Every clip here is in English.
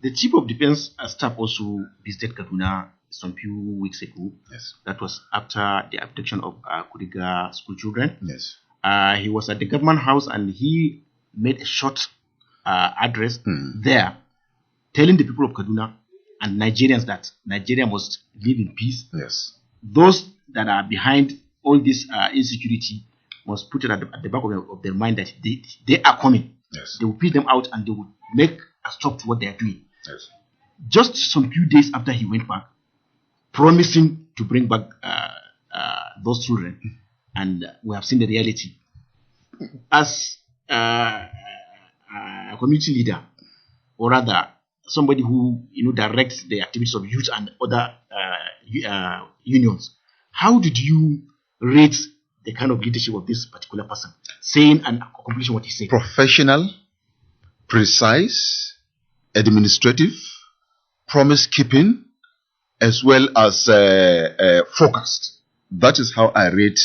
The Chief of Defense Staff also visited Kaduna some few weeks ago. Yes. That was after the abduction of Kuriga school children. Yes. He was at the government house and he made a short address there, telling the people of Kaduna and Nigerians that Nigeria must live in peace. Yes. Those that are behind all this insecurity must put it at the back of their mind that they are coming. Yes. They will put them out and they will make a stop to what they are doing. Yes. Just some few days after he went back, promising to bring back those children, and we have seen the reality. As a community leader, or rather somebody who directs the activities of youth and other unions, how did you rate the kind of leadership of this particular person, saying and accomplishing what he said? Professional, precise, administrative, promise-keeping, as well as focused. That is how I rate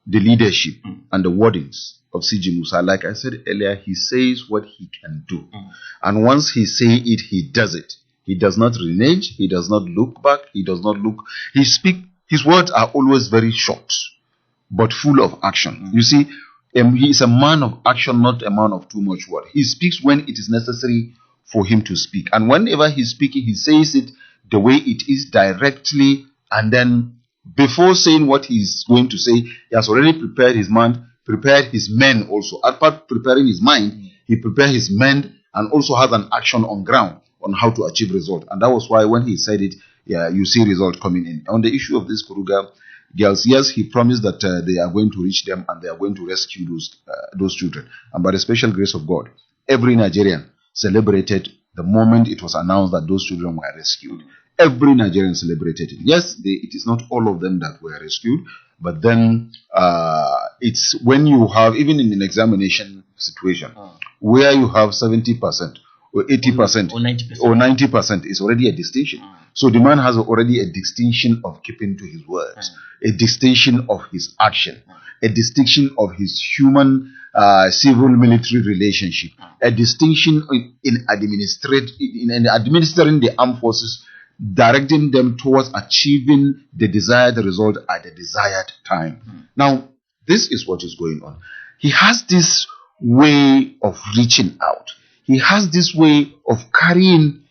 the leadership and the wordings of C.G. Musa. Like I said earlier, he says what he can do. And once he says it, he does it. He does not renege. He does not look back. He does not look. His words are always very short, but full of action. You see, he is a man of action, not a man of too much word. He speaks when it is necessary for him to speak. And whenever he's speaking, he says it the way it is, directly, and then before saying what he's going to say, he has already prepared his mind, prepared his men also. Apart preparing his mind, he prepared his men and also has an action on ground on how to achieve result. And that was why when he said it, you see result coming in. On the issue of these Kuriga girls, yes, he promised that they are going to reach them and they are going to rescue those children. And by the special grace of God, every Nigerian celebrated the moment it was announced that those children were rescued. Every Nigerian celebrated it. Yes, it is not all of them that were rescued, but then it's when you have, even in an examination situation, where you have 70% or 80% or 90% is already a distinction. So the man has already a distinction of keeping to his words, a distinction of his action, a distinction of his human civil military relationship, a distinction in administering the armed forces, directing them towards achieving the desired result at the desired time. Now, this is what is going on. He has this way of reaching out. He has this way of carrying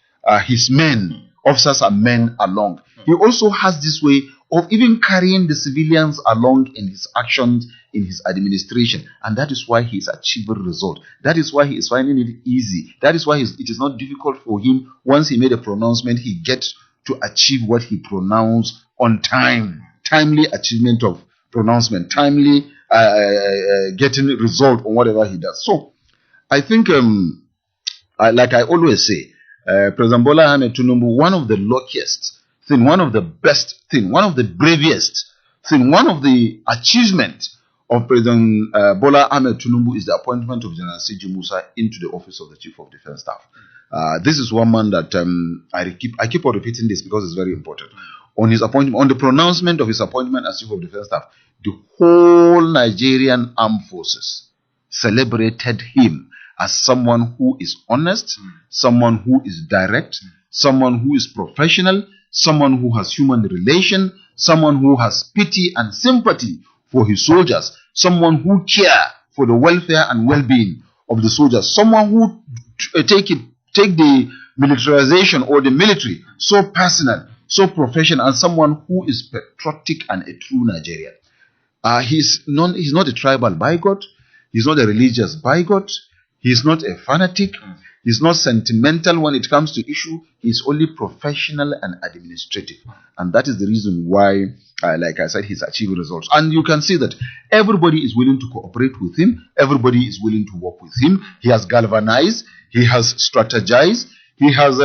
his men, officers and men along. He also has this way of even carrying the civilians along in his actions, in his administration. And that is why he is achieving result. That is why he is finding it easy. That is why it is not difficult for him. Once he made a pronouncement, he gets to achieve what he pronounced on time. Timely achievement of pronouncement. Timely getting result on whatever he does. So, I think, like I always say, President Bola Ahmed Tinubu, one of the luckiest thing, one of the best thing, one of the bravest thing, one of the achievements of President Bola Ahmed Tinubu is the appointment of General C.G. Musa into the office of the Chief of Defense Staff. This is one man that I keep on repeating this because it's very important. On his appointment, on the pronouncement of his appointment as Chief of Defense Staff, the whole Nigerian armed forces celebrated him as someone who is honest, someone who is direct, someone who is professional, someone who has human relation, someone who has pity and sympathy for his soldiers, someone who cares for the welfare and well-being of the soldiers, someone who take the militarization or the military so personal, so professional, and someone who is patriotic and a true Nigerian. He's not a tribal bigot. He's not a religious bigot. He's not a fanatic. He's not sentimental when it comes to issue. He's only professional and administrative. And that is the reason why, like I said, he's achieving results. And you can see that everybody is willing to cooperate with him. Everybody is willing to work with him. He has galvanized. He has strategized. He has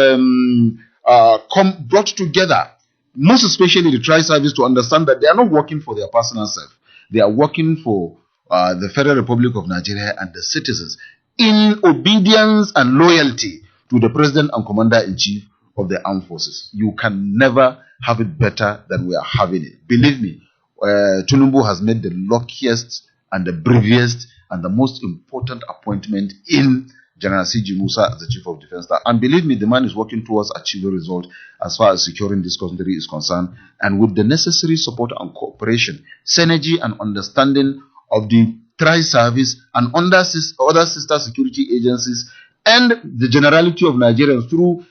brought together, most especially the tri-service, to understand that they are not working for their personal self. They are working for the Federal Republic of Nigeria and the citizens, in obedience and loyalty to the President and Commander-in-Chief of the Armed Forces. You can never have it better than we are having it. Believe me, Tinubu has made the luckiest and the bravest and the most important appointment in General C.G. Musa as the Chief of Defense Staff. And believe me, the man is working towards achieving results as far as securing this country is concerned, and with the necessary support and cooperation, synergy and understanding of the tri-service and other sister security agencies and the generality of Nigerians through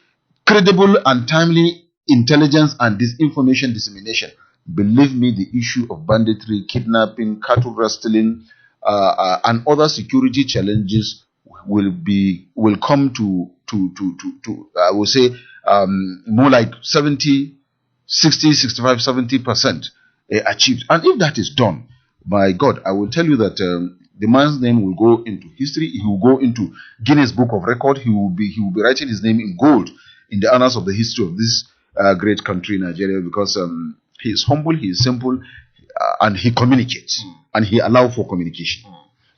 credible and timely intelligence and disinformation dissemination. Believe me, the issue of banditry, kidnapping, cattle rustling, and other security challenges will come to I will say more like 70, 60, 65, 70% achieved. And if that is done, by God, I will tell you that the man's name will go into history. He will go into Guinness Book of Record. He will be writing his name in gold in the annals of the history of this great country, Nigeria, because he is humble, he is simple, and he communicates, and he allows for communication.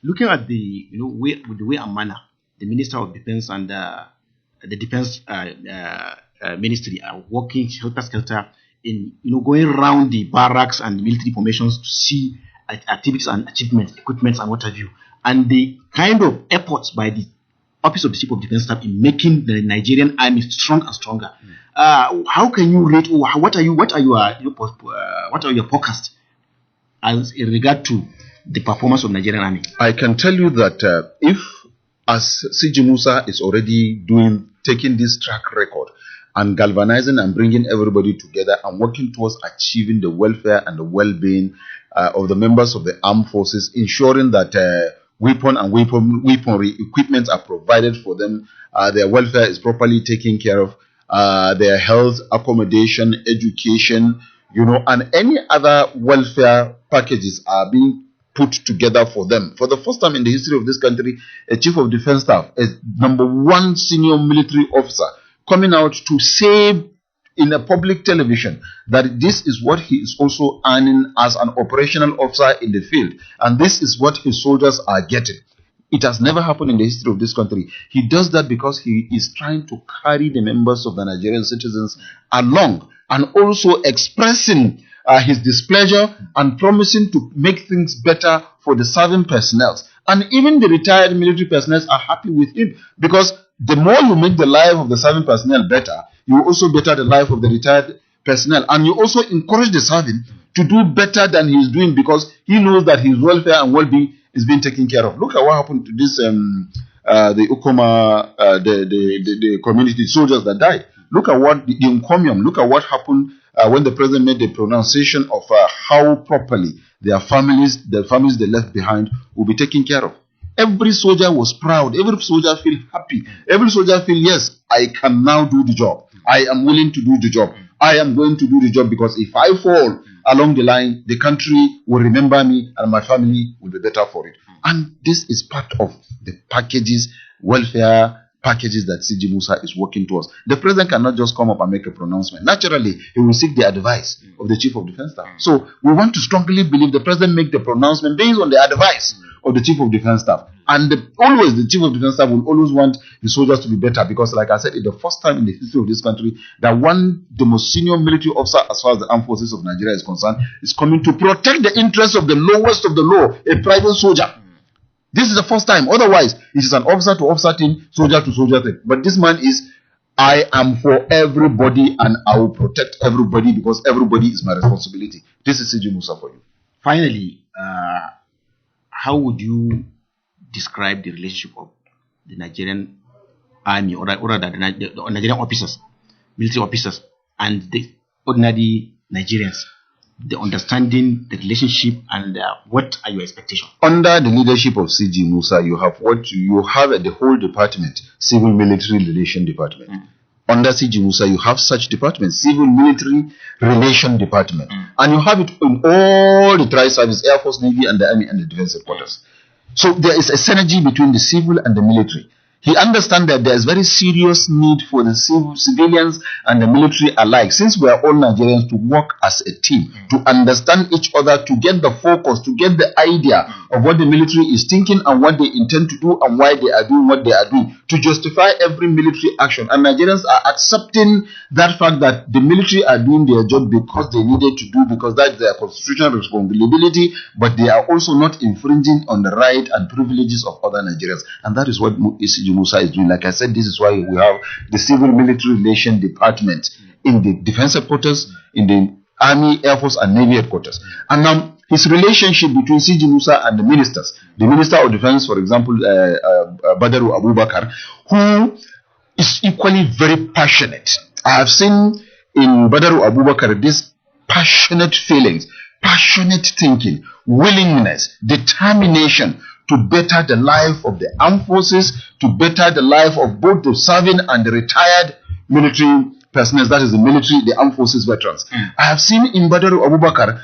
Looking at the the way and manner the Minister of Defense and the Defense Ministry are working helter-skelter in going around the barracks and the military formations to see activities and achievements, equipments, and what have you, and the kind of efforts by the Office of the Chief of Defense Staff in making the Nigerian army strong and stronger. How can you rate? What are your forecasts as in regard to the performance of Nigerian army? I can tell you that if, as C.G. Musa is already taking this track record and galvanizing and bringing everybody together and working towards achieving the welfare and the well-being of the members of the armed forces, ensuring that weaponry equipment are provided for them, their welfare is properly taken care of, their health, accommodation, education, and any other welfare packages are being put together for them. For the first time in the history of this country, a Chief of Defense Staff, a #1 senior military officer, coming out to say in a public television that this is what he is also earning as an operational officer in the field, and this is what his soldiers are getting. It has never happened in the history of this country. He does that because he is trying to carry the members of the Nigerian citizens along, and also expressing his displeasure and promising to make things better for the serving personnel. And even the retired military personnel are happy with him, because the more you make the life of the serving personnel better, you also better the life of the retired personnel, and you also encourage the serving to do better than he is doing, because he knows that his welfare and well-being is being taken care of. Look at what happened to this the Ukoma, the community soldiers that died. Look at what the encomium. Look at what happened when the president made the pronunciation of how properly the families they left behind will be taken care of. Every soldier was proud. Every soldier feel happy. Every soldier feel, yes, I can now do the job. I am willing to do the job. I am going to do the job, because if I fall along the line, the country will remember me and my family will be better for it. And this is part of the packages, welfare packages that C.G. Musa is working towards. The president cannot just come up and make a pronouncement. Naturally, he will seek the advice of the Chief of Defense Staff. So we want to strongly believe the president make the pronouncement based on the advice of the Chief of Defense Staff. And always the Chief of Defense Staff will always want the soldiers to be better, because, like I said, it's the first time in the history of this country that the most senior military officer, as far as the armed forces of Nigeria is concerned, is coming to protect the interests of the lowest of the low, a private soldier. This is the first time. Otherwise, it is an officer to officer thing, soldier to soldier thing. But this man is, I am for everybody and I will protect everybody, because everybody is my responsibility. This is C.G. Musa for you. Finally, how would you describe the relationship of the Nigerian army, or rather the Nigerian officers, military officers, and the ordinary Nigerians? The understanding, the relationship, and what are your expectations? Under the leadership of C.G. Musa, you have the whole department, Civil Military Relation Department. Under C.G. Musa, you have such department, Civil Military Relation Department, and you have it in all the tri-service, Air Force, Navy, and the Army and the Defense Headquarters. So there is a synergy between the civil and the military. He understands that there is very serious need for the civilians and the military alike, since we are all Nigerians, to work as a team, to understand each other, to get the focus, to get the idea of what the military is thinking and what they intend to do and why they are doing what they are doing, to justify every military action. And Nigerians are accepting that fact that the military are doing their job because they needed to do, because that's their constitutional responsibility, but they are also not infringing on the right and privileges of other Nigerians. And that is what C.G. Sidi Musa is doing. Like I said, this is why we have the Civil Military Relation Department in the Defense Headquarters, in the Army, Air Force, and Navy Headquarters. And now, his relationship between Sidi Musa and the ministers, the Minister of Defense, for example, Badaru Abubakar, who is equally very passionate. I have seen in Badaru Abubakar this passionate feelings, passionate thinking, willingness, determination to better the life of the armed forces, to better the life of both the serving and the retired military personnel, that is the military, the armed forces veterans. I have seen in Badaru Abubakar,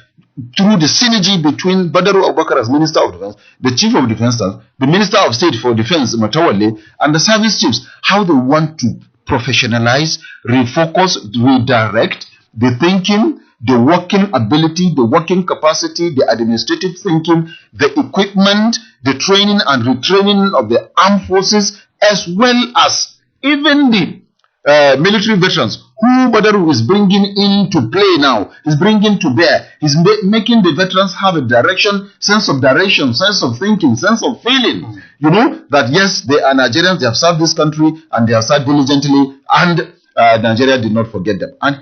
through the synergy between Badaru Abubakar as Minister of Defense, the Chief of Defense Staff, the Minister of State for Defense, Matawale, and the service chiefs, how they want to professionalize, refocus, redirect the thinking, the working ability, the working capacity, the administrative thinking, the equipment, the training and retraining of the armed forces, as well as even the military veterans who Badaru is bringing into play now, is bringing to bear. He's making the veterans have a sense of direction, sense of thinking, sense of feeling. You know, that yes, they are Nigerians, they have served this country, and they have served diligently, and Nigeria did not forget them. And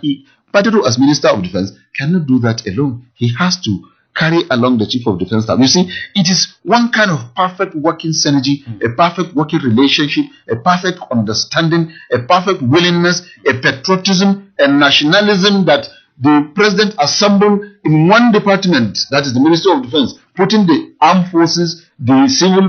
Badaru, as Minister of Defense, cannot do that alone. He has to carry along the Chief of Defense Staff. You see, it is one kind of perfect working synergy, a perfect working relationship, a perfect understanding, a perfect willingness, a patriotism, a nationalism that the President assembled in one department, that is the Ministry of Defense, putting the armed forces, the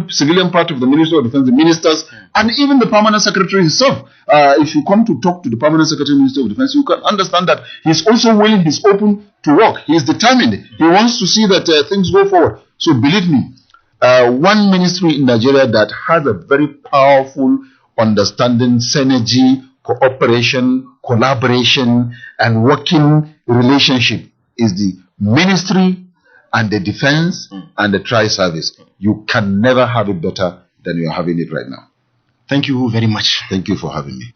civilian part of the Ministry of Defense, the ministers, and even the Permanent Secretary himself. If you come to talk to the Permanent Secretary of the Ministry of Defense, you can understand that he's also willing, he's open to work. He is determined. He wants to see that things go forward. So believe me, one ministry in Nigeria that has a very powerful understanding, synergy, cooperation, collaboration, and working relationship is the ministry and the defense and the tri-service. You can never have it better than you are having it right now. Thank you very much. Thank you for having me.